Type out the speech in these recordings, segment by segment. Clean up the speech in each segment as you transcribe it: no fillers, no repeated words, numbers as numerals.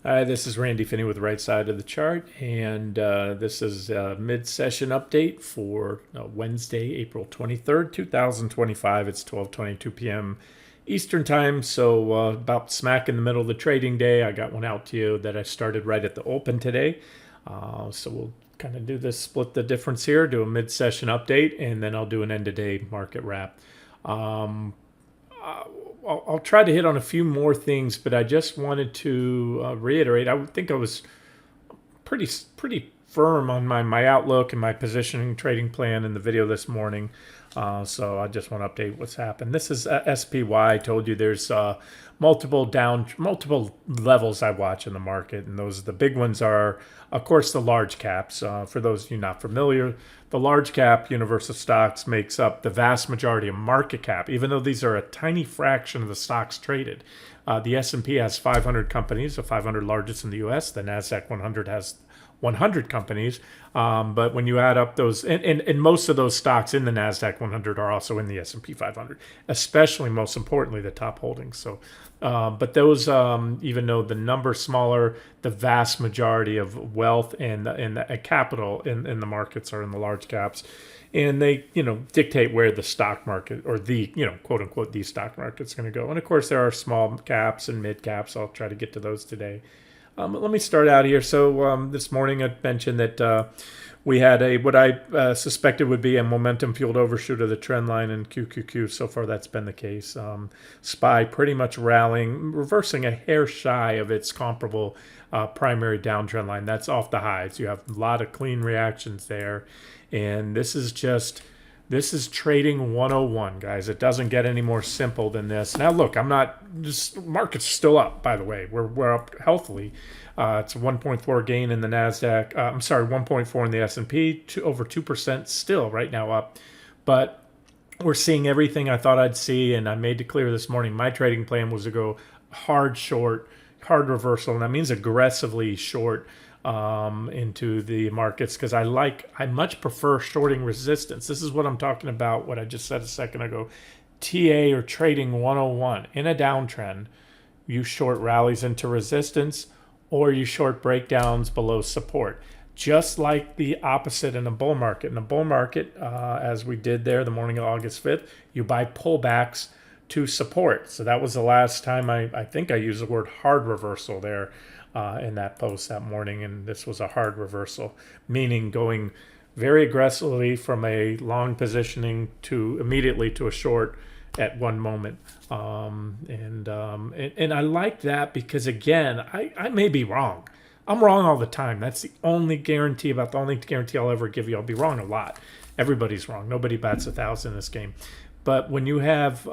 Hi, this is Randy Finney with the right side of the chart, and this is a mid-session update for Wednesday, April 23rd, 2025. It's 12:22 p.m. Eastern Time, so about smack in the middle of the trading day. I got one out to you that I started right at the open today. So we'll kind of do this, split the difference here, do a mid-session update, and then I'll do an end-of-day market wrap. Um, I'll try to hit on a few more things, but I just wanted to reiterate. I would think I was pretty firm on my outlook and my positioning trading plan in the video this morning. So I just want to update what's happened. This is SPY. I told you there's multiple levels I watch in the market, and the big ones are, of course, the large caps. For those of you not familiar, the large cap universe of stocks makes up the vast majority of market cap, even though these are a tiny fraction of the stocks traded. The S&P has 500 companies, the 500 largest in the U.S. The Nasdaq 100 has 100 companies. But when you add up those, and most of those stocks in the Nasdaq 100 are also in the S&P 500, especially most importantly the top holdings. So, but those, even though the number's smaller, the vast majority of wealth and capital in the markets are in the large caps. And they, dictate where the stock market or the, quote unquote, the stock market's going to go. And of course, there are small caps and mid caps. I'll try to get to those today. Let me start out here. So this morning I mentioned that we had what I suspected would be a momentum-fueled overshoot of the trend line in QQQ. So far, that's been the case. SPY pretty much rallying, reversing a hair shy of its comparable primary downtrend line. That's off the highs. You have a lot of clean reactions there. And this is trading 101, guys. It doesn't get any more simple than this. Now, look, market's still up, by the way. We're up healthily. It's a 1.4 gain in the Nasdaq. 1.4 in the S&P. Over 2% still right now up. But we're seeing everything I thought I'd see, and I made it clear this morning. My trading plan was to go hard short, hard reversal, and that means aggressively short into the markets because I much prefer shorting resistance. This is what I'm talking about, what I just said a second ago. TA or trading 101 in a downtrend, you short rallies into resistance or you short breakdowns below support. Just like the opposite in a bull market. In a bull market, as we did there the morning of August 5th, you buy pullbacks to support. So that was the last time I think I used the word hard reversal there in that post that morning, and this was a hard reversal, meaning going very aggressively from a long positioning to immediately to a short at one moment. And I like that because, again, I may be wrong. I'm wrong all the time. That's the only guarantee I'll ever give you. I'll be wrong a lot. Everybody's wrong. Nobody bats 1,000 in this game. But when you have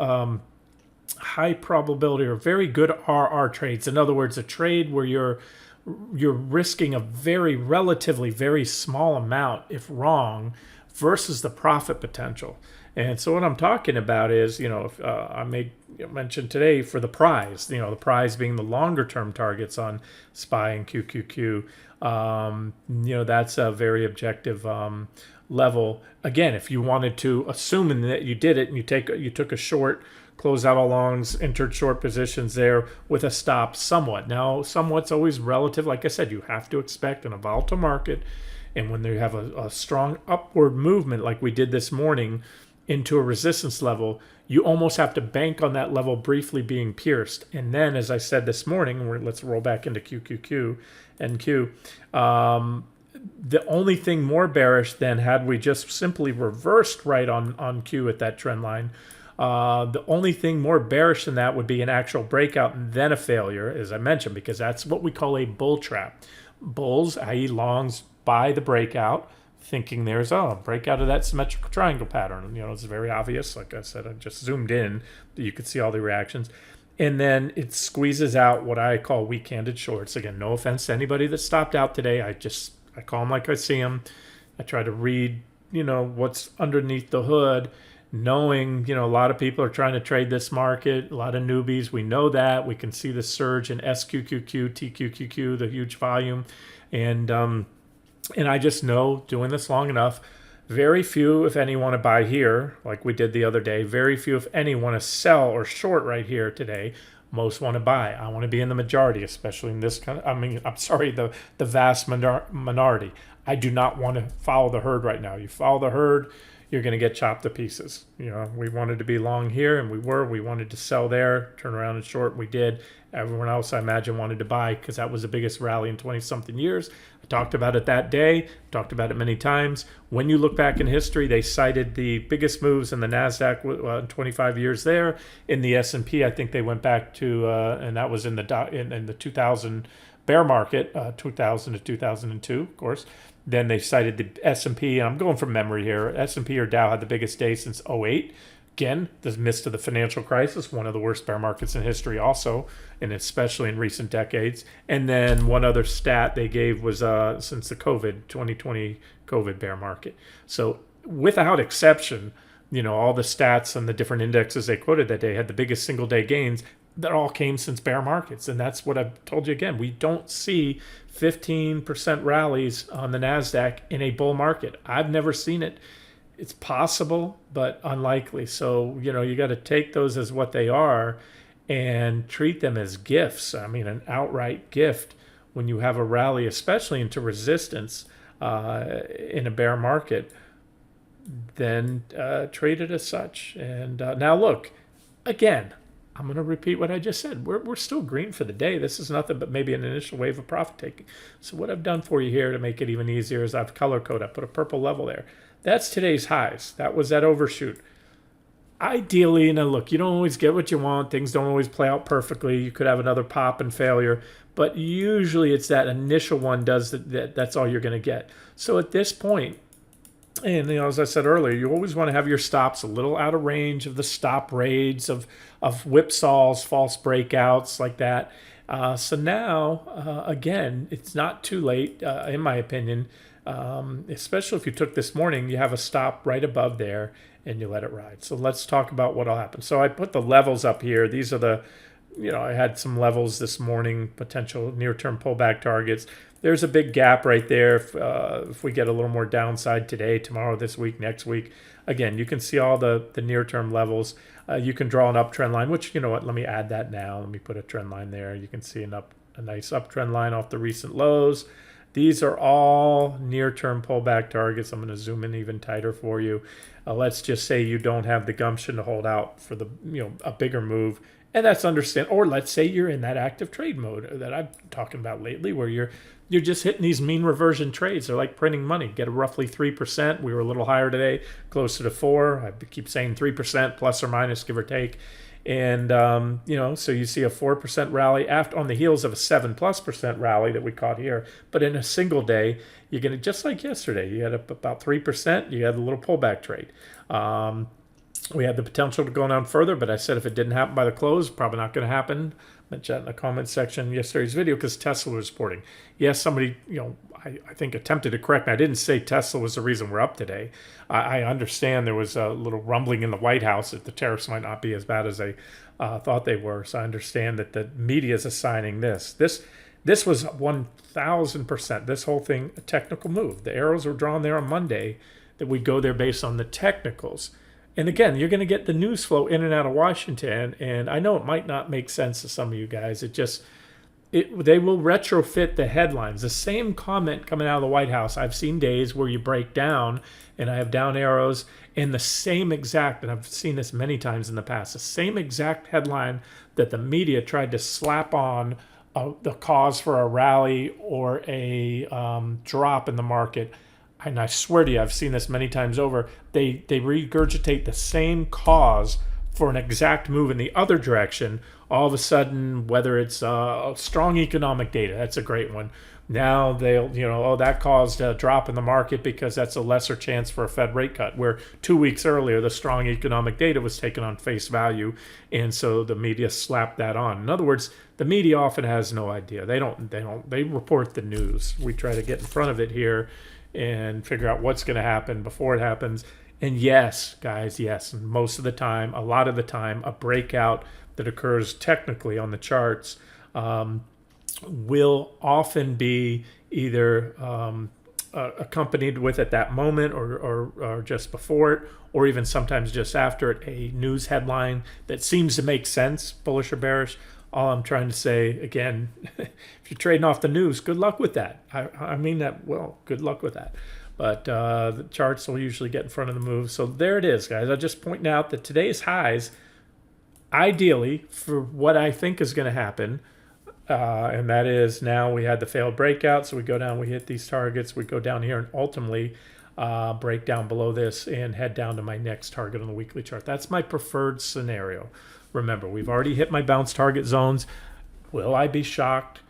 high probability or very good RR trades, in other words, a trade where you're risking a relatively very small amount if wrong versus the profit potential. And so what I'm talking about is, I made mention today for the prize, the prize being the longer term targets on SPY and QQQ. That's a very objective level. Again, if you wanted to, assuming that you did it and you took a short, close out all longs, entered short positions there with a stop somewhat. Now, somewhat's always relative. Like I said, you have to expect in a volatile market, and when they have a strong upward movement like we did this morning into a resistance level, you almost have to bank on that level briefly being pierced. And then, as I said this morning, let's roll back into QQQ and Q. The only thing more bearish than had we just simply reversed right on Q at that trend line, the only thing more bearish than that would be an actual breakout and then a failure, as I mentioned, because that's what we call a bull trap. Bulls, i.e. longs, buy the breakout, thinking there's a breakout of that symmetrical triangle pattern. It's very obvious. Like I said, I just zoomed in. You could see all the reactions. And then it squeezes out what I call weak-handed shorts. Again, no offense to anybody that stopped out today. I call them like I see them. I try to read, what's underneath the hood, knowing, a lot of people are trying to trade this market, a lot of newbies. We know that. We can see the surge in SQQQ, TQQQ, the huge volume. And I just know, doing this long enough, very few, if any, want to buy here, like we did the other day. Very few, if any, want to sell or short right here today. Most want to buy. I want to be in the majority, especially in this kind of, I'm sorry, the vast minority. I do not want to follow the herd right now. You follow the herd, you're going to get chopped to pieces. We wanted to be long here, and we wanted to sell there, turn around and short. We did. Everyone else, I imagine, wanted to buy because that was the biggest rally in 20-something years. I talked about it that day, talked about it many times. When you look back in history, they cited the biggest moves in the NASDAQ in 25 years there. In the S&P, I think they went back to, and that was in the 2000 bear market, 2000 to 2002, of course. Then they cited the S&P, and I'm going from memory here. S&P or Dow had the biggest day since '08. Again, the midst of the financial crisis, one of the worst bear markets in history also, and especially in recent decades. And then one other stat they gave was since the 2020 COVID bear market. So without exception, all the stats and the different indexes they quoted that day had the biggest single day gains. That all came since bear markets. And that's what I've told you again. We don't see 15% rallies on the NASDAQ in a bull market. I've never seen it. It's possible, but unlikely. So, you got to take those as what they are and treat them as gifts. An outright gift when you have a rally, especially into resistance in a bear market, then treat it as such. And now look, again, I'm going to repeat what I just said. We're still green for the day. This is nothing but maybe an initial wave of profit taking. So what I've done for you here to make it even easier is I've color coded. I put a purple level there. That's today's highs. That was that overshoot. Ideally, look, you don't always get what you want. Things don't always play out perfectly. You could have another pop and failure. But usually it's that initial one that's all you're going to get. So at this point, and as I said earlier, you always want to have your stops a little out of range of the stop raids of whipsaws, false breakouts like that. So now, again, it's not too late, in my opinion, especially if you took this morning, you have a stop right above there and you let it ride. So let's talk about what will happen. So I put the levels up here. These are the, I had some levels this morning, potential near-term pullback targets. There's a big gap right there. If we get a little more downside today, tomorrow, this week, next week, again, you can see all the near-term levels. You can draw an uptrend line, which, let me add that now. Let me put a trend line there. You can see a nice uptrend line off the recent lows. These are all near-term pullback targets. I'm going to zoom in even tighter for you. Let's just say you don't have the gumption to hold out for the a bigger move. And that's understand. Or let's say you're in that active trade mode that I'm talking about lately, where you're just hitting these mean reversion trades. They're like printing money. Get a roughly 3%. We were a little higher today, closer to 4. I keep saying 3% plus or minus, give or take. And so you see a 4% rally on the heels of a 7+% rally that we caught here. But in a single day, you're going to, just like yesterday, you had about 3%. You had a little pullback trade. We had the potential to go down further, but I said if it didn't happen by the close, probably not going to happen. I mentioned that in the comment section in yesterday's video because Tesla was reporting. Yes, somebody, I think attempted to correct me. I didn't say Tesla was the reason we're up today. I understand there was a little rumbling in the White House that the tariffs might not be as bad as they thought they were. So I understand that the media is assigning this. This was 1,000%. This whole thing, a technical move. The arrows were drawn there on Monday that we go there based on the technicals. And again, you're going to get the news flow in and out of Washington. And I know it might not make sense to some of you guys. They will retrofit the headlines. The same comment coming out of the White House. I've seen days where you break down and I have down arrows and the same exact, and I've seen this many times in the past, the same exact headline that the media tried to slap on the cause for a rally or a drop in the market. And I swear to you, I've seen this many times over. They regurgitate the same cause for an exact move in the other direction. All of a sudden, whether it's strong economic data, that's a great one. Now they'll, that caused a drop in the market because that's a lesser chance for a Fed rate cut. Where 2 weeks earlier, the strong economic data was taken on face value, and so the media slapped that on. In other words, the media often has no idea. They report the news. We try to get in front of it here and figure out what's going to happen before it happens. And yes, guys, yes, most of the time, a lot of the time, a breakout that occurs technically on the charts will often be either accompanied with at that moment or just before it, or even sometimes just after it, a news headline that seems to make sense, bullish or bearish. All I'm trying to say, again, if you're trading off the news, good luck with that. I mean that well, good luck with that. But the charts will usually get in front of the move. So there it is, guys. I'm just pointing out that today's highs, ideally, for what I think is going to happen, and that is now we had the failed breakout. So we go down, we hit these targets, we go down here and ultimately break down below this and head down to my next target on the weekly chart. That's my preferred scenario. Remember, we've already hit my bounce target zones. Will I be shocked?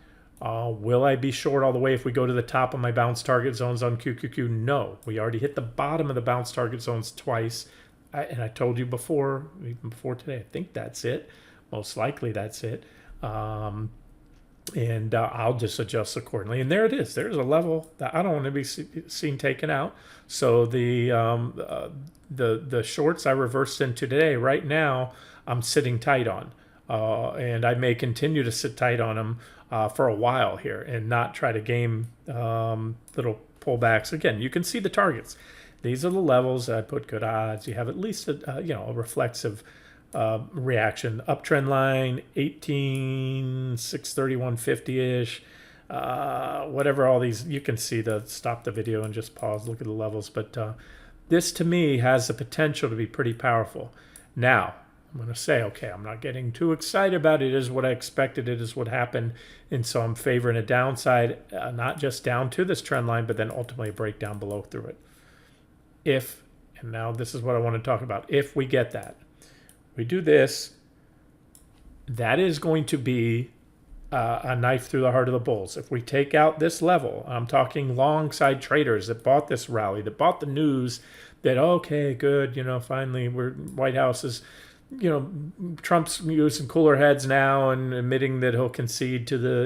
Will I be short all the way if we go to the top of my bounce target zones on QQQ? No. We already hit the bottom of the bounce target zones twice. And I told you before, even before today, I think that's it. Most likely that's it. And I'll just adjust accordingly. And there it is. There's a level that I don't want to be seen taken out. So the shorts I reversed into today, right now, I'm sitting tight on. And I may continue to sit tight on them for a while here and not try to game little pullbacks. Again, you can see the targets. These are the levels that I put good odds. You have at least a reflexive reaction. Uptrend line 18, 631.50-ish. Whatever all these, you can see stop the video and just pause, look at the levels. But this to me has the potential to be pretty powerful. Now, I'm going to say, okay, I'm not getting too excited about it. It is what I expected. It is what happened. And so I'm favoring a downside, not just down to this trend line, but then ultimately a breakdown below through it. If, and now this is what I want to talk about, if we get that, we do this, that is going to be a knife through the heart of the bulls. If we take out this level, I'm talking long side traders that bought this rally, that bought the news that, okay, good, finally White House is, Trump's using cooler heads now and admitting that he'll concede to the,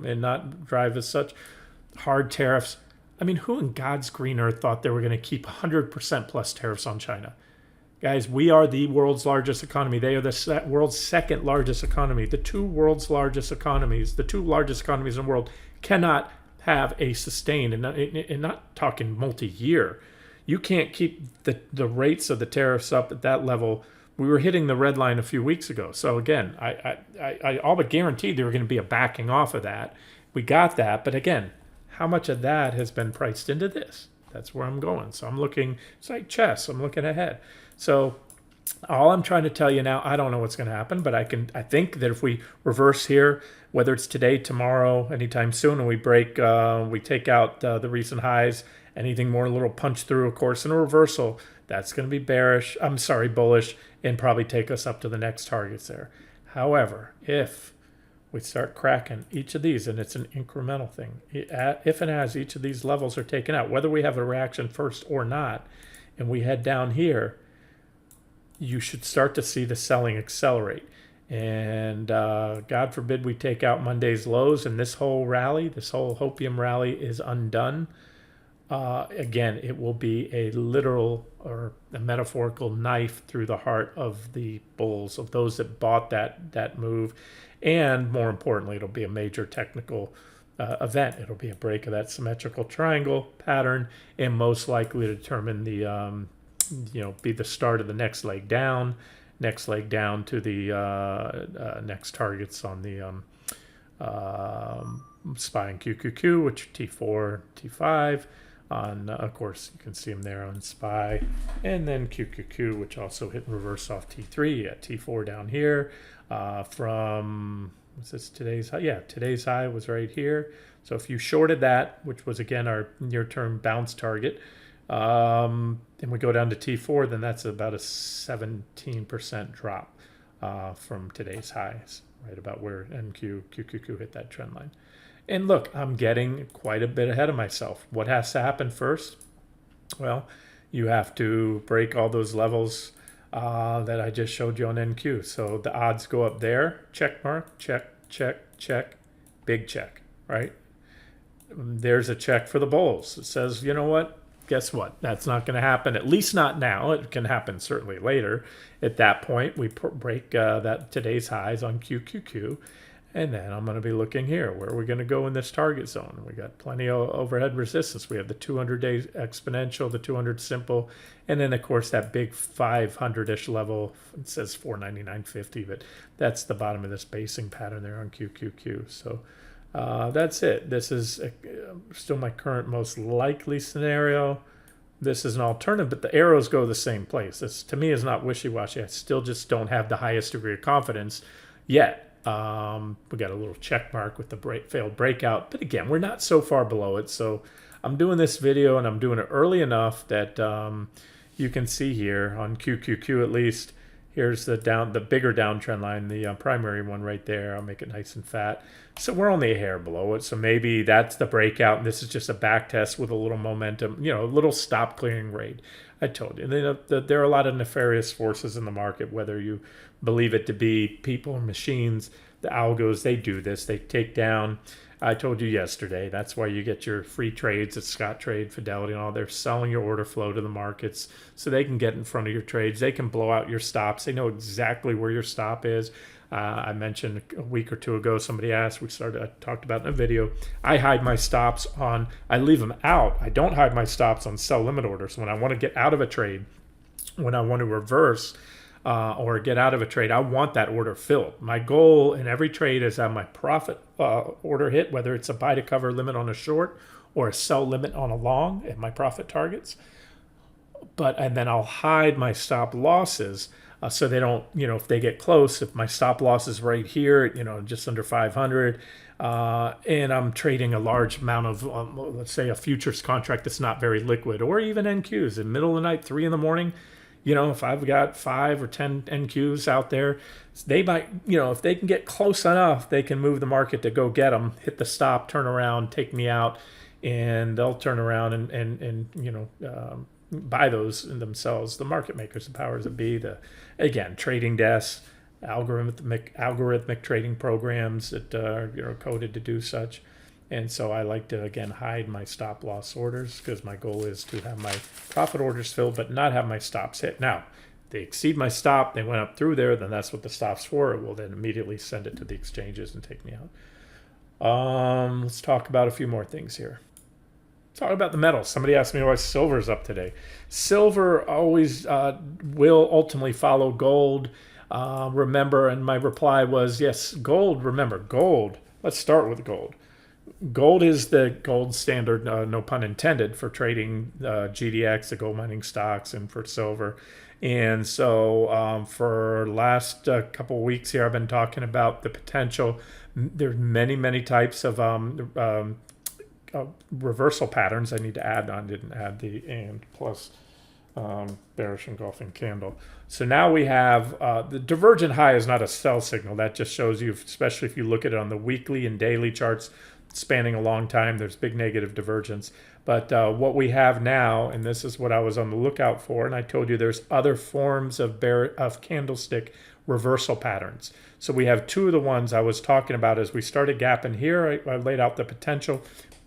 and not drive as such hard tariffs. I mean, who in God's green earth thought they were going to keep 100% plus tariffs on China? Guys, we are the world's largest economy. They are the world's second largest economy. The two world's largest economies, the two largest economies in the world, cannot have a sustained, and not talking multi-year. You can't keep the rates of the tariffs up at that level. We were hitting the red line a few weeks ago. So again, I all but guaranteed there were going to be a backing off of that. We got that, but again, how much of that has been priced into this? That's where I'm going. So I'm looking, it's like chess. I'm looking ahead. So all I'm trying to tell you now, I don't know what's going to happen, but I think that if we reverse here, whether it's today, tomorrow, anytime soon, and we break, we take out the recent highs, anything more, a little punch through, of course, in a reversal, that's going to be bullish, and probably take us up to the next targets there. However, if we start cracking each of these, and it's an incremental thing, if and as each of these levels are taken out, whether we have a reaction first or not, and we head down here, you should start to see the selling accelerate. And God forbid we take out Monday's lows and this whole rally, this whole hopium rally is undone. Again, it will be a literal or a metaphorical knife through the heart of the bulls, of those that bought that move. And more importantly, it'll be a major technical event. It'll be a break of that symmetrical triangle pattern and most likely to determine the be the start of the next leg down to the next targets on the SPY and QQQ, which T4, T5. On of course, you can see them there on SPY, and then QQQ, which also hit reverse off T3 at T4 down here. From what's this today's high? Yeah, today's high was right here. So if you shorted that, which was again our near-term bounce target, and we go down to T4, then that's about a 17% drop from today's highs, right about where QQQ hit that trend line. And look, I'm getting quite a bit ahead of myself. What has to happen first? Well, you have to break all those levels that I just showed you on NQ. So the odds go up there, check mark, check, check, check, big check, right? There's a check for the bulls. It says, you know what? Guess what? That's not going to happen, at least not now. It can happen certainly later. At that point, we break that today's highs on QQQ. And then I'm going to be looking here. Where are we going to go in this target zone? We got plenty of overhead resistance. We have the 200-day exponential, the 200 simple, and then, of course, that big 500-ish level. It says 499.50, but that's the bottom of this basing pattern there on QQQ. So that's it. This is still my current most likely scenario. This is an alternative, but the arrows go the same place. This, to me, is not wishy-washy. I still just don't have the highest degree of confidence yet. We got a little check mark with the failed breakout, but again, we're not so far below it. So I'm doing this video and I'm doing it early enough that you can see here on QQQ at least. Here's the bigger downtrend line, the primary one right there. I'll make it nice and fat. So we're only a hair below it. So maybe that's the breakout, and this is just a back test with a little momentum, a little stop clearing raid. I told you. And there are a lot of nefarious forces in the market, whether you believe it to be people or machines. The algos, they do this. They take down. I told you yesterday, that's why you get your free trades at Scottrade, Fidelity, and all. They're selling your order flow to the markets so they can get in front of your trades. They can blow out your stops. They know exactly where your stop is. I mentioned a week or two ago, somebody asked, I talked about in a video, I hide my stops I leave them out. I don't hide my stops on sell limit orders. When I want to get out of a trade, when I want to reverse, or get out of a trade, I want that order filled. My goal in every trade is have my profit order hit, whether it's a buy to cover limit on a short or a sell limit on a long at my profit targets. And then I'll hide my stop losses so they don't, if they get close, if my stop loss is right here, just under 500, and I'm trading a large amount of, let's say, a futures contract that's not very liquid, or even NQs in the middle of the night, 3 in the morning. If I've got 5 or 10 NQs out there, they might, if they can get close enough, they can move the market to go get them, hit the stop, turn around, take me out, and they'll turn around and buy those in themselves. The market makers, the powers that be, again, trading desks, algorithmic trading programs that are coded to do such. And so I like to, again, hide my stop loss orders because my goal is to have my profit orders filled but not have my stops hit. Now, if they exceed my stop, they went up through there, then that's what the stop's for. It will then immediately send it to the exchanges and take me out. Let's talk about a few more things here. Talk about the metals. Somebody asked me why silver's up today. Silver always will ultimately follow gold. Remember, and my reply was, yes, gold. Remember, gold. Let's start with gold. Gold is the gold standard, no pun intended, for trading GDX, the gold mining stocks, and for silver. And so for last couple of weeks here, I've been talking about the potential. There's many types of reversal patterns I need to add on. Didn't add the and plus bearish engulfing candle. So now we have the divergent high is not a sell signal. That just shows you, especially if you look at it on the weekly and daily charts, spanning a long time, there's big negative divergence. But what we have now, and this is what I was on the lookout for, and I told you there's other forms of candlestick reversal patterns. So we have 2 of the ones I was talking about as we started gapping here. I laid out the potential,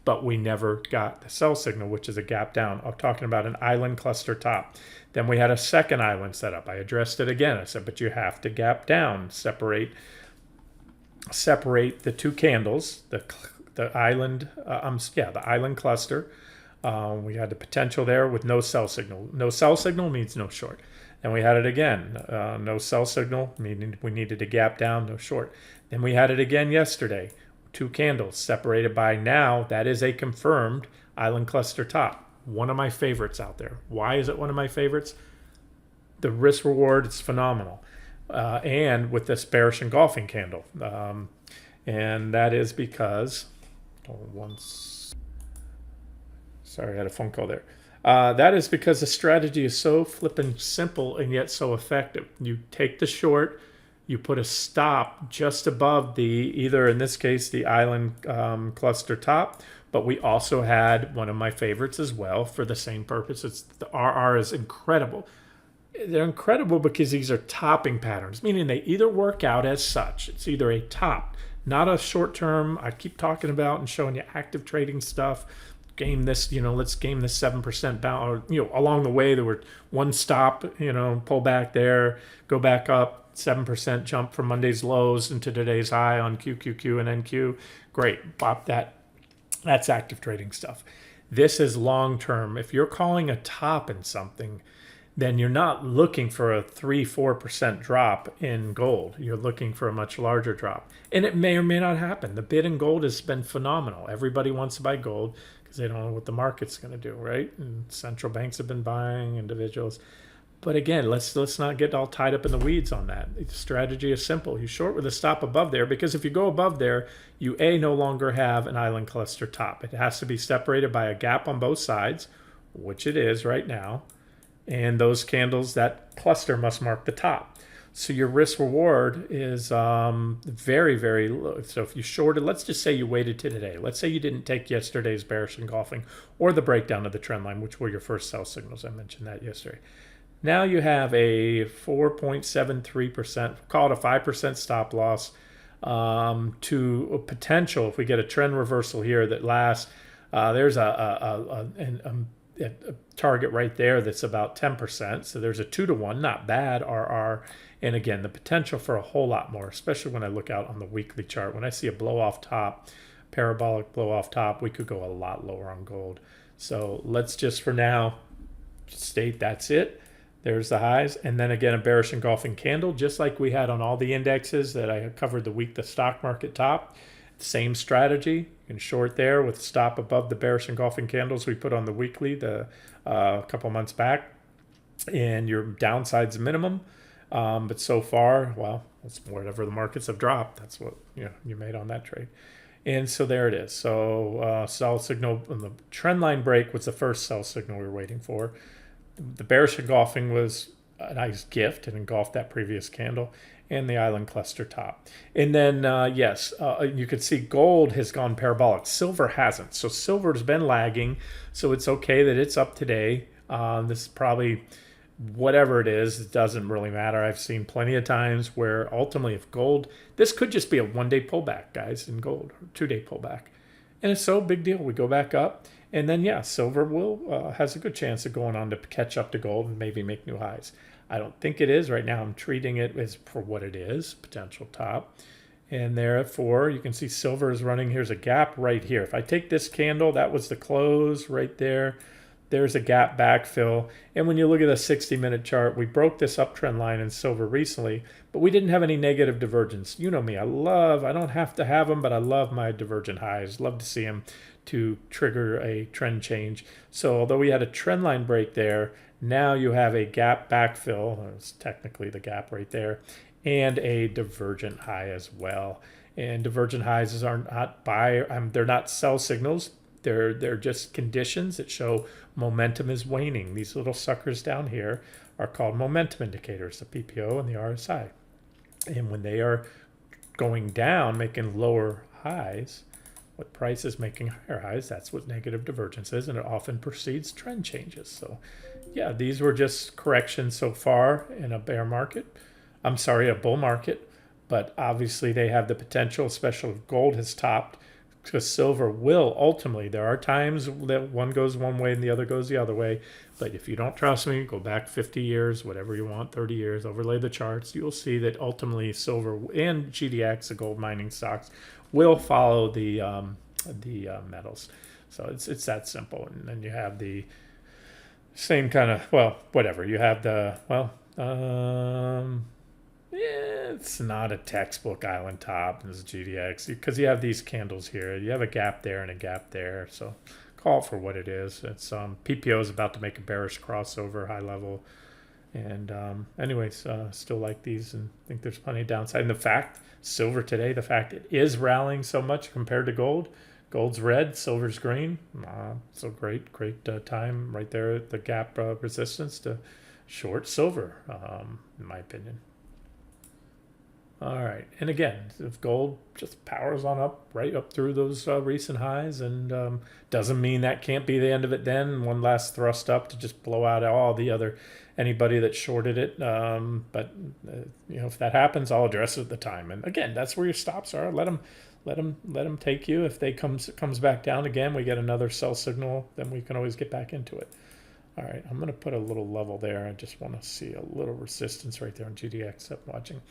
but we never got the sell signal, which is a gap down. I'm talking about an island cluster top. Then we had a second island set up. I addressed it again. I said, but you have to gap down, separate the 2 candles, the island, the island cluster. We had the potential there with no sell signal. No sell signal means no short. Then we had it again. No sell signal, meaning we needed to gap down, no short. Then we had it again yesterday. 2 candles separated by, now that is a confirmed island cluster top. One of my favorites out there. Why is it one of my favorites? The risk reward is phenomenal. And with this bearish engulfing candle. And that is because, sorry, I had a phone call there. That is because the strategy is so flippin' simple and yet so effective. You take the short, you put a stop just above either in this case, the island cluster top, but we also had one of my favorites as well for the same purpose. The RR is incredible. They're incredible because these are topping patterns, meaning they either work out as such. It's either a top, not a short term. I keep talking about and showing you active trading stuff. Game this, let's game this 7% bound. Or, along the way there were one stop, pull back there, go back up, 7% jump from Monday's lows into today's high on QQQ and NQ. Great, pop that. That's active trading stuff. This is long term. If you're calling a top in something, then you're not looking for a 3-4% drop in gold. You're looking for a much larger drop. And it may or may not happen. The bid in gold has been phenomenal. Everybody wants to buy gold because they don't know what the market's going to do, right? And central banks have been buying, individuals. But again, let's not get all tied up in the weeds on that. The strategy is simple. You short with a stop above there, because if you go above there, you no longer have an island cluster top. It has to be separated by a gap on both sides, which it is right now. And those candles, that cluster must mark the top. So your risk reward is very, very low. So if you shorted, let's just say you waited to today. Let's say you didn't take yesterday's bearish engulfing or the breakdown of the trend line, which were your first sell signals. I mentioned that yesterday. Now you have a 4.73%, call it a 5% stop loss to a potential, if we get a trend reversal here that lasts, there's a target right there that's about 10%. So there's a 2-to-1, not bad, RR. And again, the potential for a whole lot more, especially when I look out on the weekly chart. When I see a blow off top, parabolic blow off top, we could go a lot lower on gold. So let's just for now state that's it. There's the highs. And then again, a bearish engulfing candle, just like we had on all the indexes that I covered the stock market top. Same strategy. You can short there with a stop above the bearish engulfing candles we put on the weekly a couple months back. And your downside's minimum. But so far, well, it's whatever the markets have dropped. That's what you made on that trade. And so there it is. So sell signal on the trend line break was the first sell signal we were waiting for. The bearish engulfing was a nice gift and engulfed that previous candle and the island cluster top. And then, you can see gold has gone parabolic. Silver hasn't. So silver has been lagging. So it's okay that it's up today. This is probably whatever it is. It doesn't really matter. I've seen plenty of times where ultimately if gold, this could just be a one-day pullback, guys, in gold, or two-day pullback. And it's so big deal. We go back up. And then, silver has a good chance of going on to catch up to gold and maybe make new highs. I don't think it is. Right now, I'm treating it as for what it is, potential top. And there at 4, you can see silver is running. Here's a gap right here. If I take this candle, that was the close right there. There's a gap backfill. And when you look at the 60-minute chart, we broke this uptrend line in silver recently, but we didn't have any negative divergence. You know me. I don't have to have them, but I love my divergent highs. Love to see them to trigger a trend change. So although we had a trend line break there, now you have a gap backfill. It's technically the gap right there, and a divergent high as well. And divergent highs are not they're not sell signals. They're just conditions that show momentum is waning. These little suckers down here are called momentum indicators, the PPO and the RSI. And when they are going down, making lower highs, what price is making higher highs, that's what negative divergence is, and it often precedes trend changes. So these were just corrections so far in a bear market. I'm sorry, a bull market, but obviously they have the potential, especially if gold has topped, because silver will ultimately, there are times that one goes one way and the other goes the other way. But if you don't trust me, go back 50 years, whatever you want, 30 years, overlay the charts, you'll see that ultimately silver and GDX, the gold mining stocks, will follow the metals. So it's that simple. And then you have the same kind of, whatever. You have the, it's not a textbook island top. This is GDX because you have these candles here. You have a gap there and a gap there. So call it for what it is. It's PPO is about to make a bearish crossover high level. And still like these and think there's plenty of downside. And the fact, silver today, the fact it is rallying so much compared to gold. Gold's red, silver's green. So great time right there at the gap resistance to short silver, in my opinion. All right, and again, if gold just powers on up, right up through those recent highs, and doesn't mean that can't be the end of it then, one last thrust up to just blow out all the other, anybody that shorted it. But if that happens, I'll address it at the time. And again, that's where your stops are. Let them take you. If they comes back down again, we get another sell signal, then we can always get back into it. All right, I'm going to put a little level there. I just want to see a little resistance right there on GDX. I'm watching.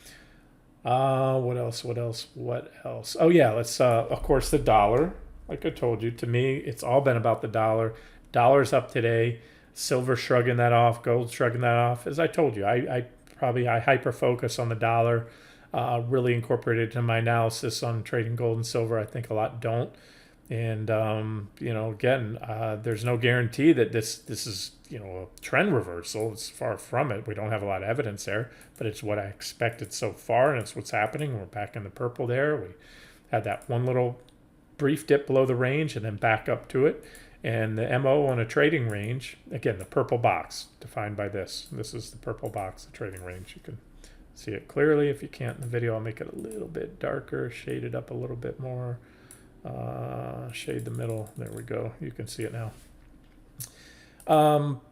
What else? What else? What else? Oh yeah, let's of course the dollar. Like I told you, to me, it's all been about the dollar. Dollar's up today. Silver shrugging that off. Gold shrugging that off. As I told you, I hyper focus on the dollar. Really incorporated into my analysis on trading gold and silver. I think a lot don't. And you know, again, there's no guarantee that this is, you know, a trend reversal. It's far from it. We don't have a lot of evidence there, but it's what I expected so far, and it's what's happening. We're back in the purple there. We had that one little brief dip below the range, and then back up to it. And the MO on a trading range, again, the purple box defined by this. This is the purple box, the trading range. You can see it clearly. If you can't in the video, I'll make it a little bit darker, shade it up a little bit more. Shade the middle. There we go. You can see it now.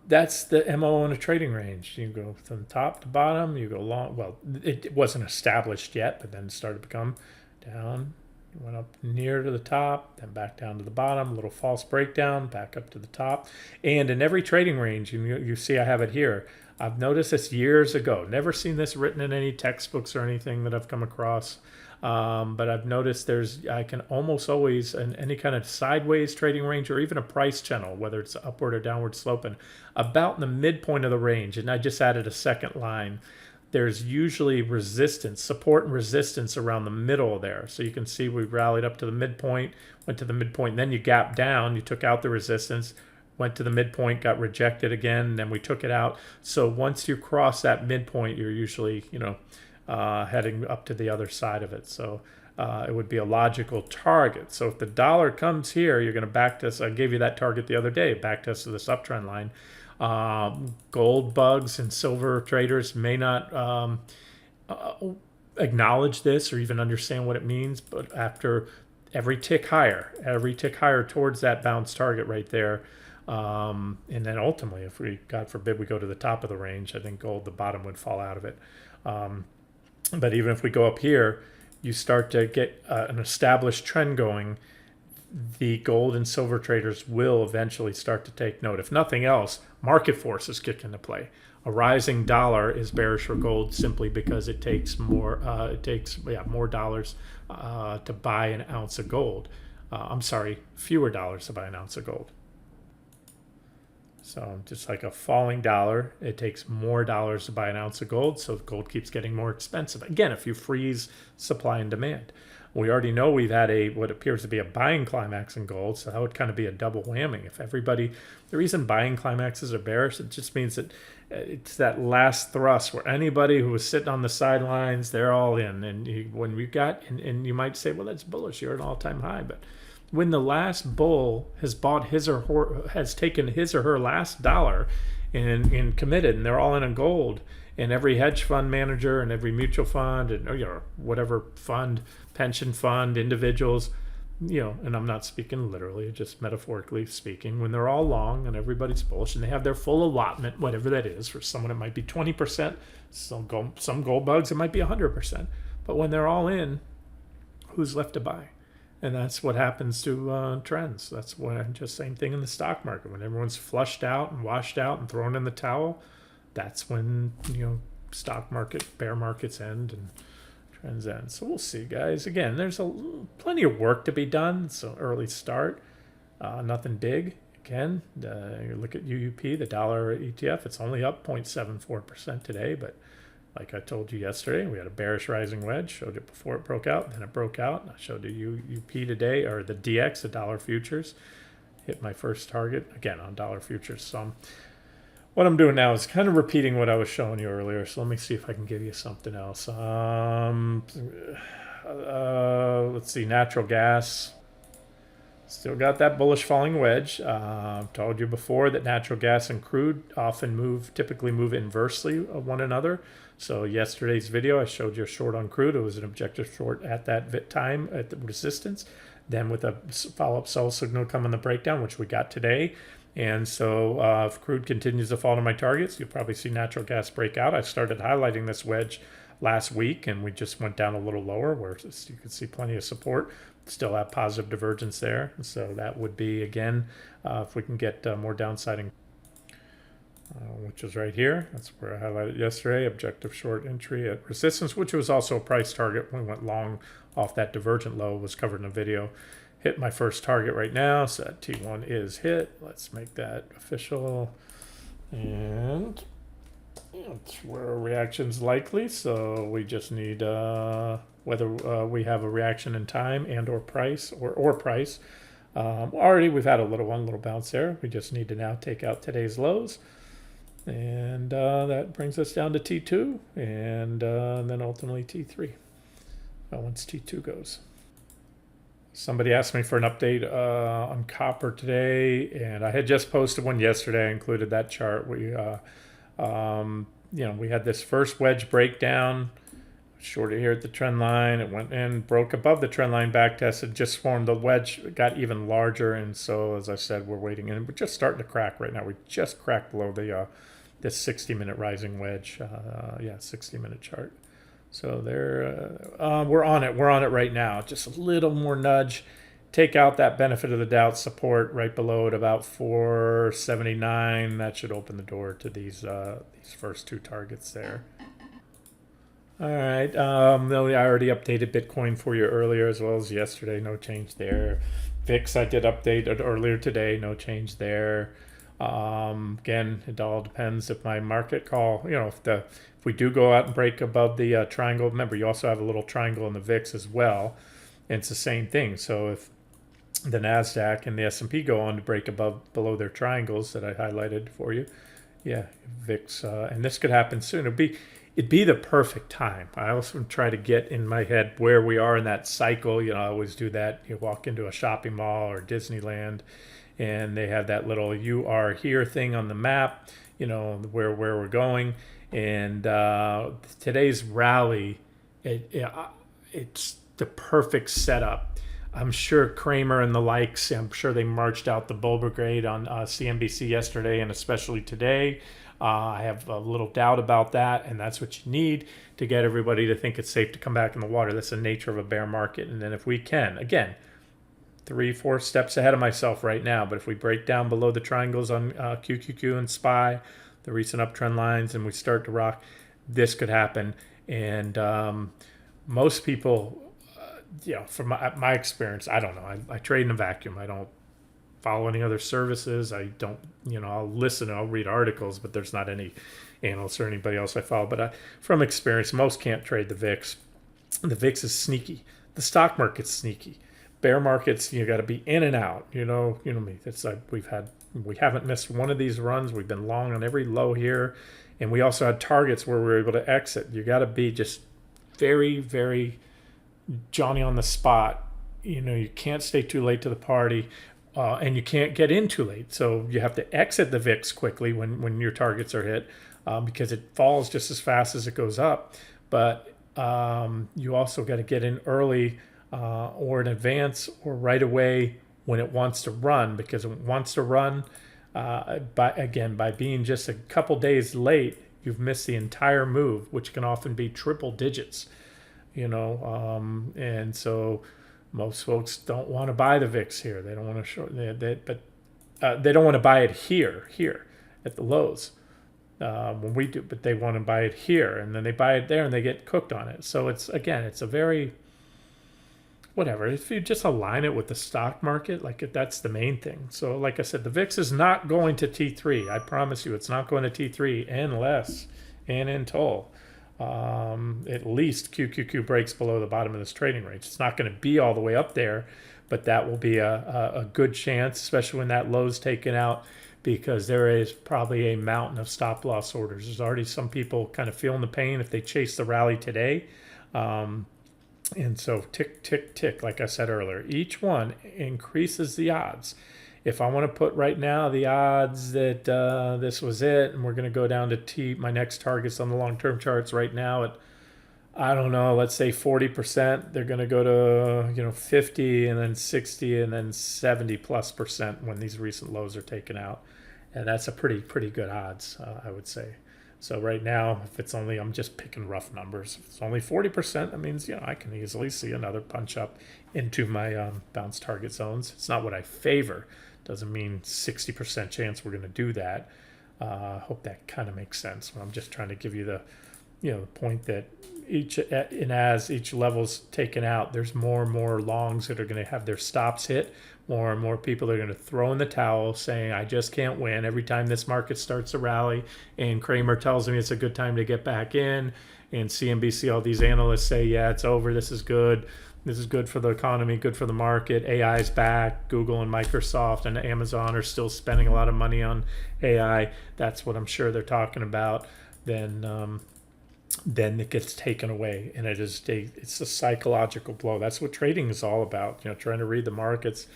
That's the MO in a trading range. You go from top to bottom. You go long. Well, it wasn't established yet, but then it started to become down. Went up near to the top, then back down to the bottom. A little false breakdown, back up to the top. And in every trading range, you see I have it here. I've noticed this years ago. Never seen this written in any textbooks or anything that I've come across. But I've noticed I can almost always, in any kind of sideways trading range or even a price channel, whether it's upward or downward sloping, about in the midpoint of the range, and I just added a second line, there's usually resistance, support and resistance around the middle there. So you can see we rallied up to the midpoint, went to the midpoint, and then you gapped down, you took out the resistance, went to the midpoint, got rejected again, and then we took it out. So once you cross that midpoint, you're usually, you know, heading up to the other side of it. So it would be a logical target. So if the dollar comes here, you're going to back test. I gave you that target the other day, back test to this uptrend line. Gold bugs and silver traders may not acknowledge this or even understand what it means, but after every tick higher towards that bounce target right there, and then ultimately, if we, God forbid, we go to the top of the range, I think gold, the bottom would fall out of it. But even if we go up here, you start to get an established trend going, the gold and silver traders will eventually start to take note. If nothing else, market forces kick into play. A rising dollar is bearish for gold simply because it takes more more dollars to buy an ounce of gold. I'm sorry, fewer dollars to buy an ounce of gold. So just like a falling dollar, it takes more dollars to buy an ounce of gold, so gold keeps getting more expensive. Again, if you freeze supply and demand. We already know we've had what appears to be a buying climax in gold, so that would kind of be a double whammy. If everybody, the reason buying climaxes are bearish, it just means that it's that last thrust where anybody who was sitting on the sidelines, they're all in. And when we got, and you might say, well, that's bullish, you're at an all-time high, but when the last bull has bought has taken his or her last dollar and committed, and they're all in a gold, and every hedge fund manager and every mutual fund and, you know, whatever fund, pension fund, individuals, you know, and I'm not speaking literally, just metaphorically speaking, when they're all long and everybody's bullish and they have their full allotment, whatever that is, for someone it might be 20%, some gold bugs it might be 100%, but when they're all in, who's left to buy? And that's what happens to trends. That's when, just same thing in the stock market. When everyone's flushed out and washed out and thrown in the towel, that's when, you know, stock market, bear markets end and trends end. So we'll see, guys. Again, there's plenty of work to be done. So early start, nothing big. Again, you look at UUP, the dollar ETF. It's only up 0.74% today, but like I told you yesterday, we had a bearish rising wedge. Showed it before it broke out, then it broke out. I showed you UP today, or the DX, the dollar futures. Hit my first target, again, on dollar futures. So what I'm doing now is kind of repeating what I was showing you earlier. So let me see if I can give you something else. Let's see, natural gas. Still got that bullish falling wedge. I've told you before that natural gas and crude often typically move inversely of one another. So yesterday's video, I showed you a short on crude. It was an objective short at that time at the resistance. Then with a follow-up sell signal coming the breakdown, which we got today. And so if crude continues to fall to my targets, you'll probably see natural gas break out. I started highlighting this wedge last week, and we just went down a little lower where you can see plenty of support. Still have positive divergence there. So that would be, again, if we can get more downside. which is right here. That's where I highlighted yesterday. Objective short entry at resistance, which was also a price target. We went long off that divergent low, was covered in a video. Hit my first target right now, so that T1 is hit. Let's make that official. And that's where a reaction's likely, so we just need whether we have a reaction in time and or price or price. Already we've had a little bounce there. We just need to now take out today's lows. And that brings us down to T2 and then ultimately T3 once T2 goes. Somebody asked me for an update on copper today, and I had just posted one yesterday. I included that chart. We we had this first wedge breakdown, short here at the trend line. It went in, broke above the trend line, back tested, just formed the wedge, got even larger, and so as I said, we're waiting, and we're just starting to crack right now. We just cracked below the this 60-minute rising wedge, 60-minute chart. So there, we're on it. We're on it right now. Just a little more nudge. Take out that benefit of the doubt support right below at about 479. That should open the door to these first two targets there. All right. I already updated Bitcoin for you earlier as well as yesterday. No change there. VIX I did update it earlier today. No change there. Again, it all depends if my market call, if we do go out and break above the triangle. Remember, you also have a little triangle in the VIX as well. And it's the same thing. So if the NASDAQ and the S&P go on to break below their triangles that I highlighted for you, VIX, and this could happen soon. It'd be the perfect time. I also try to get in my head where we are in that cycle. I always do that. You walk into a shopping mall or Disneyland, and they have that little "you are here" thing on the map, where we're going. And today's rally, it's the perfect setup. I'm sure Kramer and the likes, I'm sure they marched out the bull brigade on CNBC yesterday and especially today. I have a little doubt about that, and that's what you need to get everybody to think it's safe to come back in the water. That's the nature of a bear market. And then if we can, again, 3-4 steps ahead of myself right now, but if we break down below the triangles on QQQ and SPY, the recent uptrend lines, and we start to rock, this could happen. And most people, from my experience, I don't know. I trade in a vacuum. I don't follow any other services. I don't, I'll listen, I'll read articles, but there's not any analysts or anybody else I follow. But from experience, most can't trade the VIX. The VIX is sneaky. The stock market's sneaky. Bear markets, you got to be in and out. You know me. It's like we haven't missed one of these runs. We've been long on every low here, and we also had targets where we were able to exit. You got to be just very, very Johnny on the spot. You can't stay too late to the party, and you can't get in too late. So you have to exit the VIX quickly when your targets are hit, because it falls just as fast as it goes up. But you also got to get in early, or in advance, or right away when it wants to run, because it wants to run. By being just a couple days late, you've missed the entire move, which can often be triple digits. And so most folks don't want to buy the VIX here. They don't want to short but they don't want to buy it here at the lows when we do, but they want to buy it here, and then they buy it there and they get cooked on it. So it's a very whatever. If you just align it with the stock market, that's the main thing. So like I said, the VIX is not going to T3. I promise you, it's not going to T3 unless and until at least QQQ breaks below the bottom of this trading range. It's not going to be all the way up there, but that will be a good chance, especially when that low's taken out, because there is probably a mountain of stop loss orders. There's already some people kind of feeling the pain if they chase the rally today. And so tick, tick, tick, like I said earlier, each one increases the odds. If I want to put right now the odds that this was it, and we're going to go down to my next targets on the long-term charts right now at, I don't know, let's say 40%, they're going to go to 50 and then 60 and then 70+% when these recent lows are taken out. And that's a pretty good odds, I would say. So right now, if it's only, I'm just picking rough numbers, if it's only 40%, that means, I can easily see another punch up into my bounce target zones. It's not what I favor. Doesn't mean 60% chance we're going to do that. Hope that kind of makes sense. I'm just trying to give you the the point that as each level's taken out, there's more and more longs that are going to have their stops hit. More and more people are going to throw in the towel, saying, "I just can't win." Every time this market starts to rally, and Kramer tells me it's a good time to get back in, and CNBC, all these analysts say, "Yeah, it's over. This is good. This is good for the economy, good for the market. AI is back. Google and Microsoft and Amazon are still spending a lot of money on AI." That's what I'm sure they're talking about. Then it gets taken away, and it's a psychological blow. That's what trading is all about. Trying to read the markets,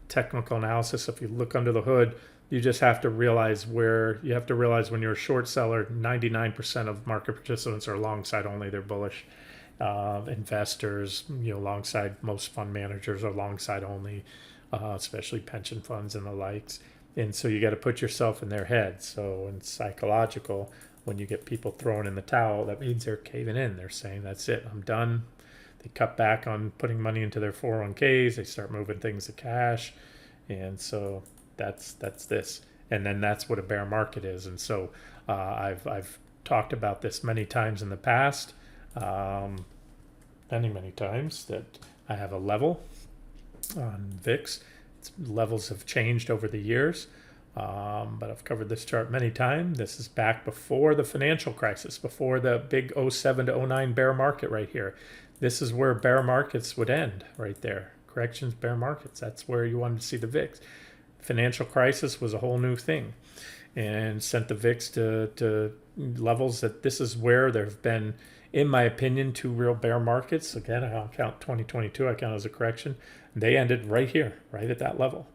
technical analysis. If you look under the hood, you just have to realize when you're a short seller, 99% of market participants are long side only. They're bullish. Investors, alongside most fund managers, are long side only, especially pension funds and the likes. And so you got to put yourself in their head. So it's psychological. When you get people throwing in the towel, that means they're caving in. They're saying, "That's it, I'm done." They cut back on putting money into their 401ks. They start moving things to cash. And so that's this. And then that's what a bear market is. And so I've talked about this many times in the past, many times, that I have a level on VIX. Levels have changed over the years. But I've covered this chart many times. This is back before the financial crisis, before the big 07 to 09 bear market right here. This is where bear markets would end, right there. Corrections, bear markets. That's where you wanted to see the VIX. Financial crisis was a whole new thing, and sent the VIX to levels that this is where there have been, in my opinion, two real bear markets. Again, I don't count 2022, I count as a correction. They ended right here, right at that level.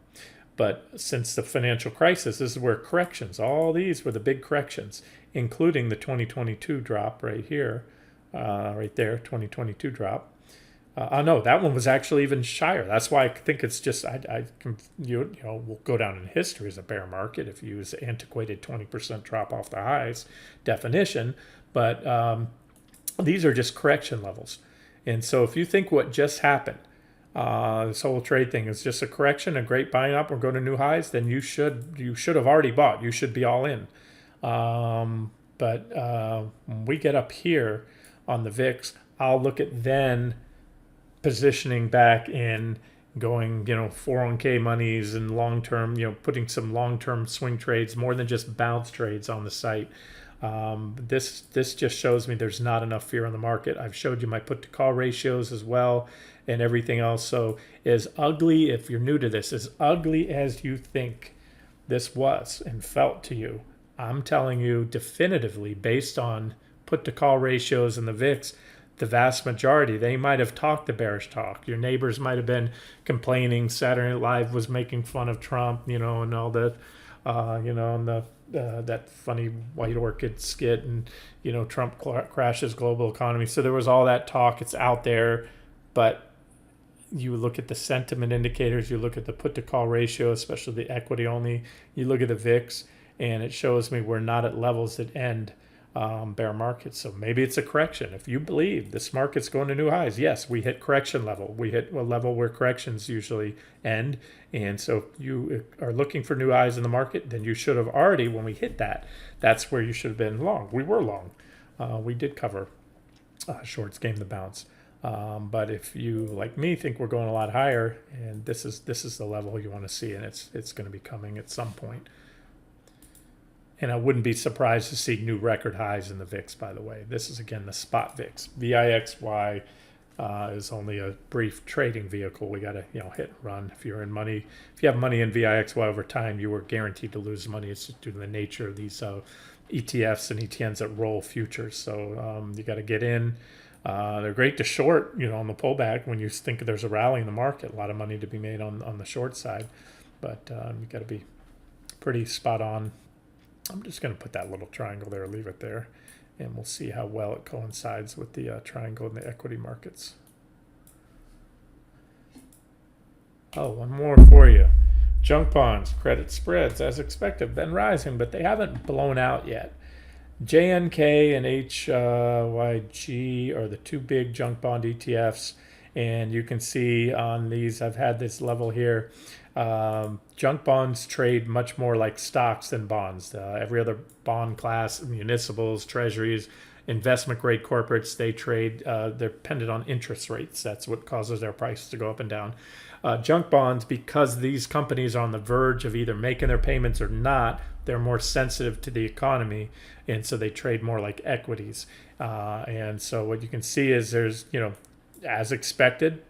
But since the financial crisis, this is where corrections, all these were the big corrections, including the 2022 drop right here, right there, 2022 drop. No, that one was actually even shyer. That's why I think it's just, we'll go down in history as a bear market if you use antiquated 20% drop off the highs definition. But these are just correction levels. And so if you think what just happened, this whole trade thing is just a correction, a great buying up, or go to new highs, then you should have already bought. You should be all in. But when we get up here on the VIX, I'll look at then positioning back in, going 401k monies and long-term, putting some long-term swing trades more than just bounce trades on the site. This just shows me there's not enough fear in the market. I've showed you my put to call ratios as well and everything else. So as ugly, if you're new to this, as ugly as you think this was and felt to you, I'm telling you definitively, based on put to call ratios in the VIX, the vast majority, they might have talked the bearish talk. Your neighbors might have been complaining. Saturday Night Live was making fun of Trump, and all that, and that funny White Orchid skit, and Trump crashes global economy. So there was all that talk. It's out there, but you look at the sentiment indicators, you look at the put to call ratio, especially the equity only, you look at the VIX, and it shows me we're not at levels that end bear market. So maybe it's a correction. If you believe this market's going to new highs, yes, we hit correction level. We hit a level where corrections usually end. And so if you are looking for new highs in the market, then you should have already, when we hit that, that's where you should have been long. We were long. We did cover shorts, game the bounce. But if you, like me, think we're going a lot higher, and this is the level you want to see, and it's going to be coming at some point. And I wouldn't be surprised to see new record highs in the VIX, by the way. This is, again, the spot VIX. VIXY is only a brief trading vehicle. We got to, hit and run. If you have money in VIXY over time, you are guaranteed to lose money. It's just due to the nature of these ETFs and ETNs that roll futures. So you got to get in. They're great to short, on the pullback when you think there's a rally in the market. A lot of money to be made on the short side. But you got to be pretty spot on. I'm just going to put that little triangle there, leave it there, and we'll see how well it coincides with the triangle in the equity markets. Oh, one more for you. Junk bonds, credit spreads, as expected, been rising, but they haven't blown out yet. JNK and HYG are the two big junk bond ETFs, And you can see on these, I've had this level here. Junk bonds trade much more like stocks than bonds. Every other bond class, municipals, treasuries, investment grade corporates, they trade, they're dependent on interest rates. That's what causes their prices to go up and down. Junk bonds, because these companies are on the verge of either making their payments or not, they're more sensitive to the economy, and so they trade more like equities. And so what you can see is there's, as expected,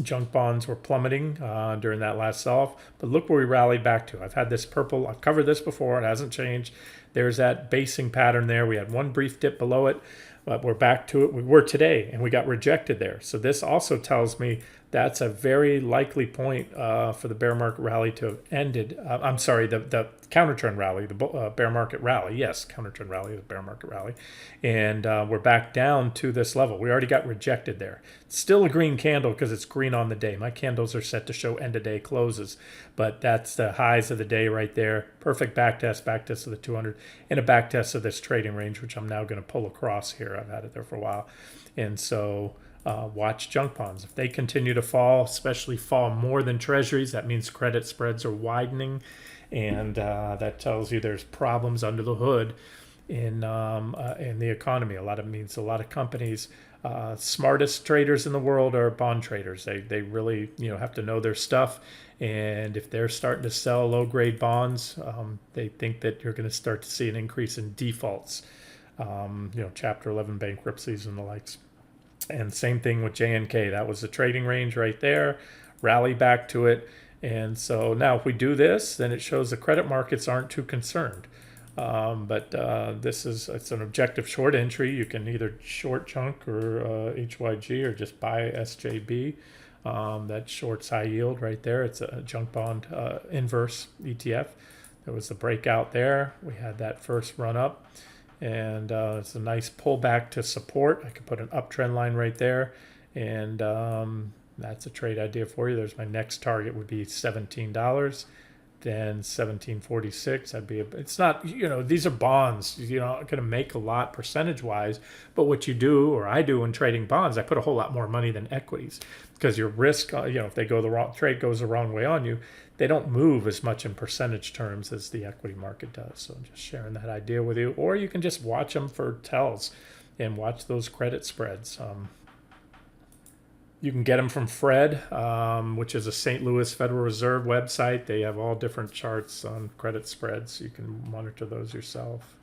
junk bonds were plummeting during that last sell-off, but look where we rallied back to. I've had this purple, I've covered this before, it hasn't changed. There's that basing pattern there. We had one brief dip below it, but we're back to it. We were today, and we got rejected there. So this also tells me that's a very likely point for the bear market rally to have ended. I'm sorry, the counter trend rally, the bear market rally. Yes, counter trend rally, the bear market rally. And we're back down to this level. We already got rejected there. It's still a green candle because it's green on the day. My candles are set to show end of day closes, but that's the highs of the day right there. Perfect back test of the 200, and a back test of this trading range, which I'm now going to pull across here. I've had it there for a while. And so watch junk bonds. If they continue to fall, especially fall more than treasuries, that means credit spreads are widening, and that tells you there's problems under the hood in the economy. A lot of companies, smartest traders in the world are bond traders. They really have to know their stuff, and if they're starting to sell low grade bonds, they think that you're going to start to see an increase in defaults, Chapter 11 bankruptcies and the likes. And same thing with JNK. That was the trading range right there. Rally back to it. And so now if we do this, then it shows the credit markets aren't too concerned. But it's an objective short entry. You can either short junk or HYG, or just buy SJB. That shorts high yield right there. It's a junk bond inverse ETF. There was the breakout there. We had that first run up. And it's a nice pullback to support. I could put an uptrend line right there, and that's a trade idea for you. There's my next target would be $17, then $17.46. It's not, these are bonds. You're not going to make a lot percentage wise, but what you do, or I do in trading bonds, I put a whole lot more money than equities, because your risk, if they go trade goes the wrong way on you, they don't move as much in percentage terms as the equity market does. So just sharing that idea with you. Or you can just watch them for tells and watch those credit spreads. You can get them from Fred, which is a St. Louis Federal Reserve website. They have all different charts on credit spreads. You can monitor those yourself.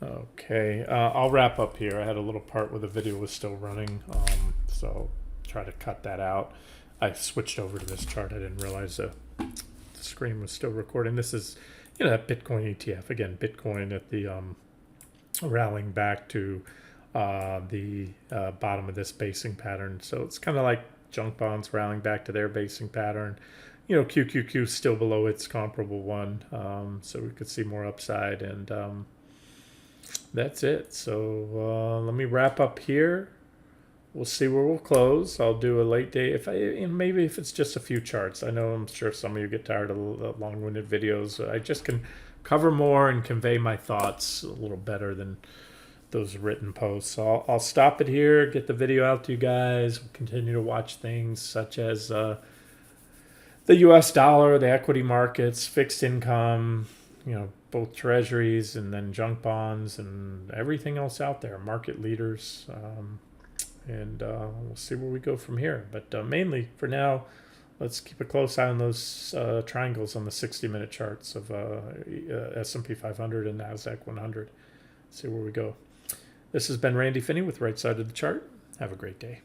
Okay, I'll wrap up here. I had a little part where the video was still running, so try to cut that out. I switched over to this chart. I didn't realize the screen was still recording. This is, that Bitcoin ETF. Again, Bitcoin at the rallying back to the bottom of this basing pattern. So it's kind of like junk bonds rallying back to their basing pattern. QQQ still below its comparable one, so we could see more upside, and that's it. So let me wrap up here. We'll see where we'll close. I'll do a late day maybe if it's just a few charts. I'm sure some of you get tired of the long-winded videos. I just can cover more and convey my thoughts a little better than those written posts. So I'll stop it here, get the video out to you guys. We'll continue to watch things such as the US dollar, the equity markets, fixed income, both treasuries, and then junk bonds and everything else out there, market leaders. And we'll see where we go from here. But mainly for now, let's keep a close eye on those triangles on the 60-minute charts of S&P 500 and NASDAQ 100. See where we go. This has been Randy Finney with Right Side of the Chart. Have a great day.